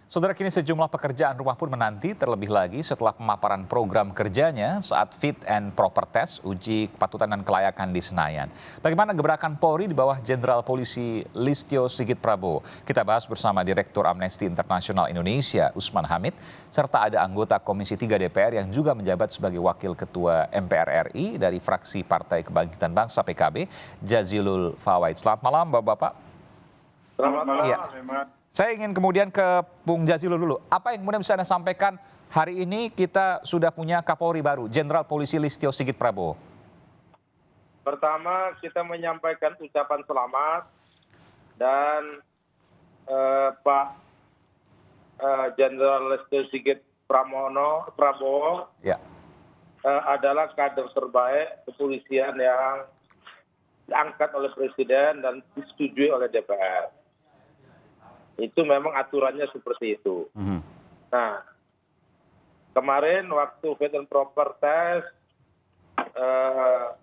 Saudara, kini sejumlah pekerjaan rumah pun menanti terlebih lagi setelah pemaparan program kerjanya saat fit and proper test uji kepatutan dan kelayakan di Senayan. Bagaimana gebrakan Polri di bawah Jenderal Polisi Listio Sigit Prabowo? Kita bahas bersama Direktur Amnesty International Indonesia, Usman Hamid, serta ada anggota Komisi 3 DPR yang juga menjabat sebagai Wakil Ketua MPR RI dari fraksi Partai Kebangkitan Bangsa PKB, Jazilul Fawait. Selamat malam, Bapak-Bapak. Selamat malam, Ya. Saya ingin kemudian ke Bung Jazilul dulu. Apa yang kemudian bisa Anda sampaikan hari ini kita sudah punya Kapolri baru, Jenderal Polisi Listio Sigit Prabowo? Pertama kita menyampaikan ucapan selamat dan Pak Jenderal Listio Sigit Prabowo Ya. adalah kader terbaik kepolisian yang diangkat oleh Presiden dan disetujui oleh DPR. Itu memang aturannya seperti itu. Nah, kemarin waktu fit and proper test,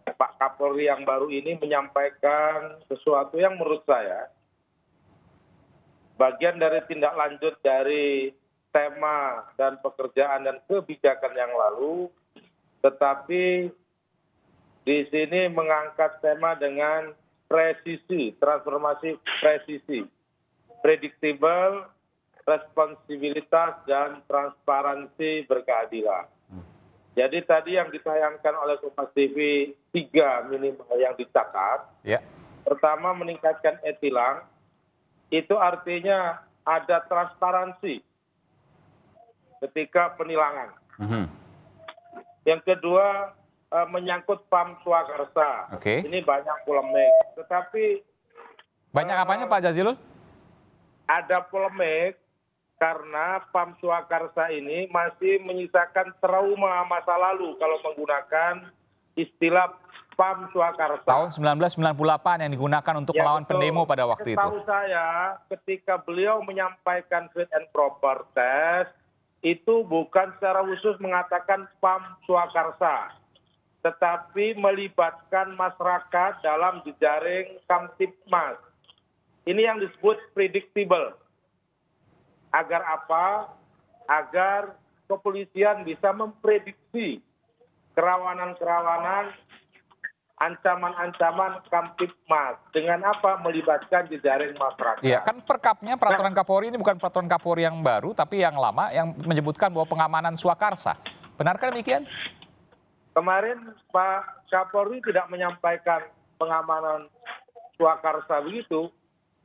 Pak Kapolri yang baru ini menyampaikan sesuatu yang menurut saya bagian dari tindak lanjut dari tema dan pekerjaan dan kebijakan yang lalu, tetapi di sini mengangkat tema dengan presisi, transformasi presisi. Predictable, responsibilitas, dan transparansi berkeadilan. Jadi tadi yang ditayangkan oleh Kompas TV 3 minimal yang dicatat. Ya. Pertama meningkatkan e-tilang, itu artinya ada transparansi ketika penilangan. Yang kedua menyangkut PAM Swakarsa. Oke. Ini banyak polemik, tetapi Banyak apanya Pak Jazilul? ada polemik karena PAM Swakarsa ini masih menyisakan trauma masa lalu kalau menggunakan istilah PAM Swakarsa. Tahun 1998 yang digunakan untuk melawan pendemo pada waktu itu. Setahu saya ketika beliau menyampaikan fit and proper test, itu bukan secara khusus mengatakan PAM Swakarsa, tetapi melibatkan masyarakat dalam jejaring Kamtibmas. Ini yang disebut predictable. Agar apa? Agar kepolisian bisa memprediksi kerawanan-kerawanan, ancaman-ancaman Kamtibmas. Dengan apa? Melibatkan jejaring masyarakat. Iya, kan perkapnya peraturan Kapolri ini bukan peraturan Kapolri yang baru, tapi yang lama yang menyebutkan bahwa pengamanan Swakarsa. Benarkah demikian? Kemarin Pak Kapolri tidak menyampaikan pengamanan Swakarsa begitu.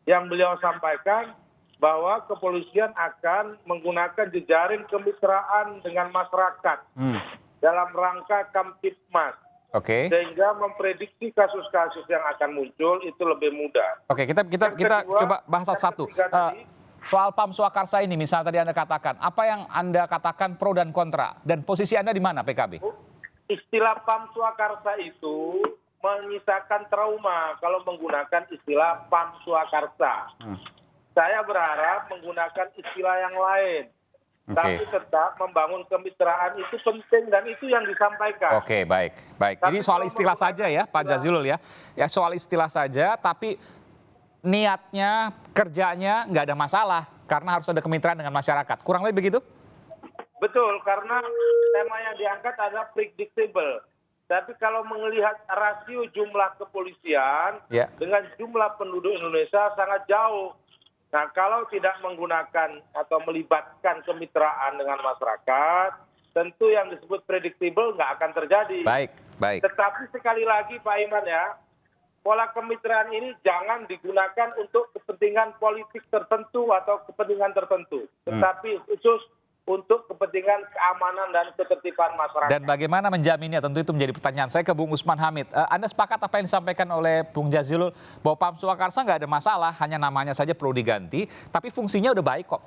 Yang beliau sampaikan bahwa kepolisian akan menggunakan jejaring kemitraan dengan masyarakat dalam rangka Kamtibmas. Oke. Sehingga memprediksi kasus-kasus yang akan muncul itu lebih mudah. Oke, kita coba bahas satu. Soal PAM Swakarsa ini, misalnya tadi Anda katakan, apa yang Anda katakan pro dan kontra? Dan posisi Anda di mana PKB? Istilah PAM Swakarsa itu menyisakan trauma kalau menggunakan istilah PAM Swakarsa. Saya berharap menggunakan istilah yang lain. Tapi tetap membangun kemitraan itu penting dan itu yang disampaikan. Oke, baik. Jadi soal istilah saja ya Pak Jazilul ya. Ya soal istilah saja, tapi niatnya, kerjanya nggak ada masalah. Karena harus ada kemitraan dengan masyarakat. Kurang lebih begitu? Betul, karena tema yang diangkat adalah predictable. Tapi kalau melihat rasio jumlah kepolisian dengan jumlah penduduk Indonesia sangat jauh. Nah, kalau tidak menggunakan atau melibatkan kemitraan dengan masyarakat, tentu yang disebut predictable nggak akan terjadi. Baik. Tetapi sekali lagi Pak Iman ya, pola kemitraan ini jangan digunakan untuk kepentingan politik tertentu atau kepentingan tertentu. Tetapi khusus untuk kepentingan keamanan dan ketertiban masyarakat. Dan bagaimana menjaminnya? Tentu itu menjadi pertanyaan saya ke Bung Usman Hamid. Anda sepakat apa yang disampaikan oleh Bung Jazilul bahwa PAM Swakarsa nggak ada masalah, hanya namanya saja perlu diganti, tapi fungsinya udah baik kok.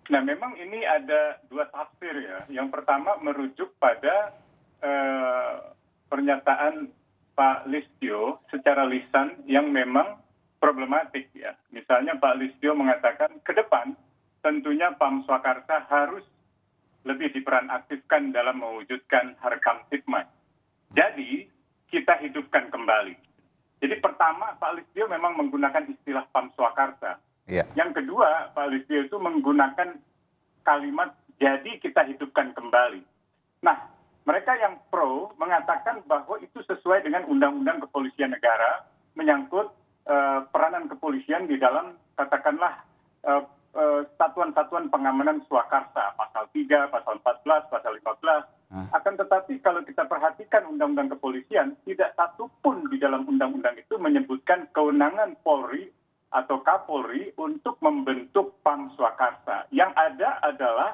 Nah, memang ini ada dua tafsir ya. Yang pertama merujuk pada pernyataan Pak Listio secara lisan yang memang problematik ya. Misalnya Pak Listio mengatakan ke depan tentunya PAM Swakarsa harus lebih diperan aktifkan dalam mewujudkan Harkamtibmas. Jadi kita hidupkan kembali. Jadi pertama Pak Listio memang menggunakan istilah PAM Swakarsa. Iya. Yang kedua, Pak Listio itu menggunakan kalimat jadi kita hidupkan kembali. Nah, mereka yang pro mengatakan bahwa itu sesuai dengan Undang-Undang Kepolisian Negara menyangkut peranan kepolisian di dalam katakanlah satuan-satuan pengamanan swakarsa, pasal 3, pasal 14, pasal 15. Akan tetapi kalau kita perhatikan Undang-Undang Kepolisian, tidak satupun di dalam undang-undang itu menyebutkan kewenangan Polri atau Kapolri untuk membentuk Pam Swakarsa. Yang ada adalah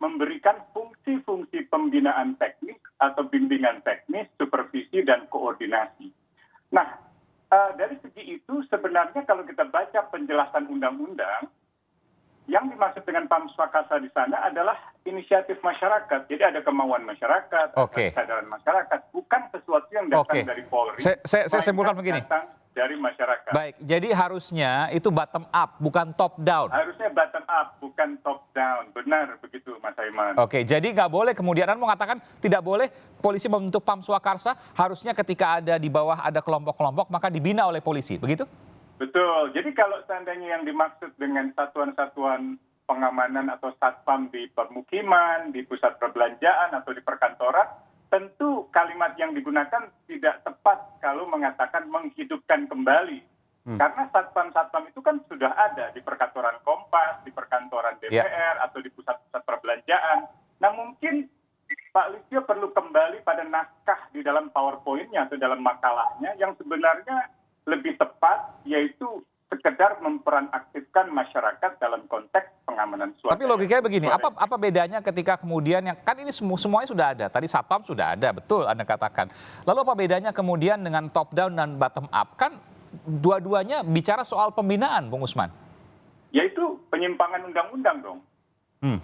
memberikan fungsi-fungsi pembinaan teknis atau bimbingan teknis, supervisi, dan koordinasi. Nah, dari segi itu sebenarnya kalau kita baca penjelasan undang-undang, yang dimaksud dengan Pam Swakarsa di sana adalah inisiatif masyarakat. Jadi ada kemauan masyarakat, ada kesadaran masyarakat, bukan sesuatu yang datang dari Polri. Saya simpulkan begini. Datang dari masyarakat. Baik, jadi harusnya itu bottom up, bukan top down. Harusnya bottom up, bukan top down. Benar begitu, Mas Aiman. Oke, jadi nggak boleh kemudian Anda mengatakan tidak boleh polisi membentuk Pam Swakarsa, harusnya ketika ada di bawah ada kelompok-kelompok maka dibina oleh polisi, begitu? Betul. Jadi kalau seandainya yang dimaksud dengan satuan-satuan pengamanan atau satpam di permukiman, di pusat perbelanjaan atau di perkantoran, tentu kalimat yang digunakan tidak tepat kalau mengatakan menghidupkan kembali. Karena satpam-satpam itu kan sudah ada di perkantoran Kompas, di perkantoran DPR, atau di pusat-pusat perbelanjaan. Nah mungkin Pak Listio perlu kembali pada naskah di dalam PowerPoint-nya atau dalam makalahnya yang sebenarnya lebih tepat, yaitu sekedar memperanaktifkan masyarakat dalam konteks pengamanan swadaya. Tapi logikanya begini, apa bedanya ketika kemudian yang kan ini semuanya sudah ada, tadi satpam sudah ada, betul Anda katakan. Lalu apa bedanya kemudian dengan top down dan bottom up? Kan dua-duanya bicara soal pembinaan, Bung Usman. Yaitu penyimpangan undang-undang dong.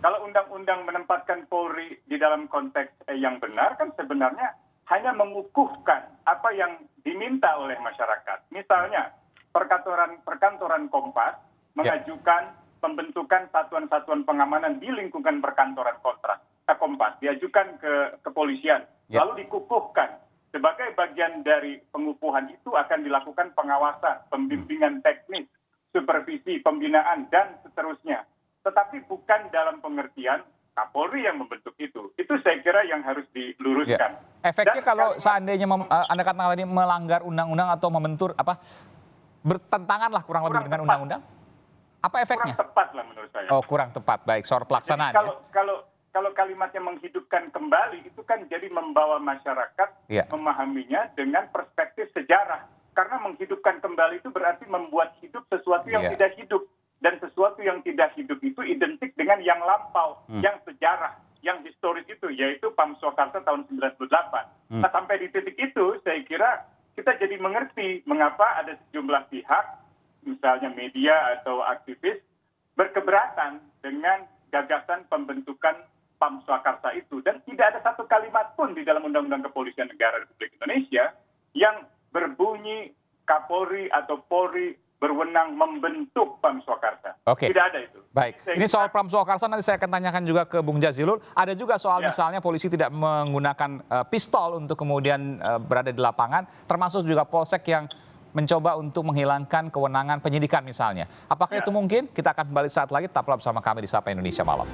Kalau undang-undang menempatkan Polri di dalam konteks yang benar kan sebenarnya hanya mengukuhkan apa yang diminta oleh masyarakat. Misalnya perkantoran Kompas mengajukan pembentukan satuan-satuan pengamanan di lingkungan perkantoran Kompas, diajukan ke kepolisian, lalu dikukuhkan. Sebagai bagian dari pengukuhan itu akan dilakukan pengawasan, pembimbingan teknis, supervisi, pembinaan, dan seterusnya. Tetapi bukan dalam pengertian Kapolri yang membentuk itu. Itu saya kira yang harus diluruskan. Efeknya kalau seandainya Anda katakan tadi melanggar undang-undang atau membentur bertentangan lah kurang lebih dengan undang-undang, apa efeknya? Kurang tepat lah menurut saya. Oh, kurang tepat. Baik, soal pelaksanaan. Jadi kalau kalimatnya menghidupkan kembali itu kan jadi membawa masyarakat memahaminya dengan perspektif sejarah. Karena menghidupkan kembali itu berarti membuat hidup sesuatu yang tidak hidup. Dan sesuatu yang tidak hidup itu identik dengan yang lampau, yang sejarah, yang historis itu, yaitu Pam Swakarsa tahun 98. Nah, sampai di titik itu, saya kira kita jadi mengerti mengapa ada sejumlah pihak, misalnya media atau aktivis, berkeberatan dengan gagasan pembentukan Pam Swakarsa itu. Dan tidak ada satu kalimat pun di dalam Undang-Undang Kepolisian Negara Republik Indonesia yang berbunyi Kapolri atau Polri berwenang membentuk Pam Swakarsa. Tidak ada itu. Baik, ini soal Pam Swakarsa nanti saya akan tanyakan juga ke Bung Jazilul. Ada juga soal misalnya polisi tidak menggunakan pistol untuk kemudian berada di lapangan, termasuk juga polsek yang mencoba untuk menghilangkan kewenangan penyidikan misalnya. Apakah itu mungkin? Kita akan kembali saat lagi, tetaplah bersama kami di Sapa Indonesia Malam.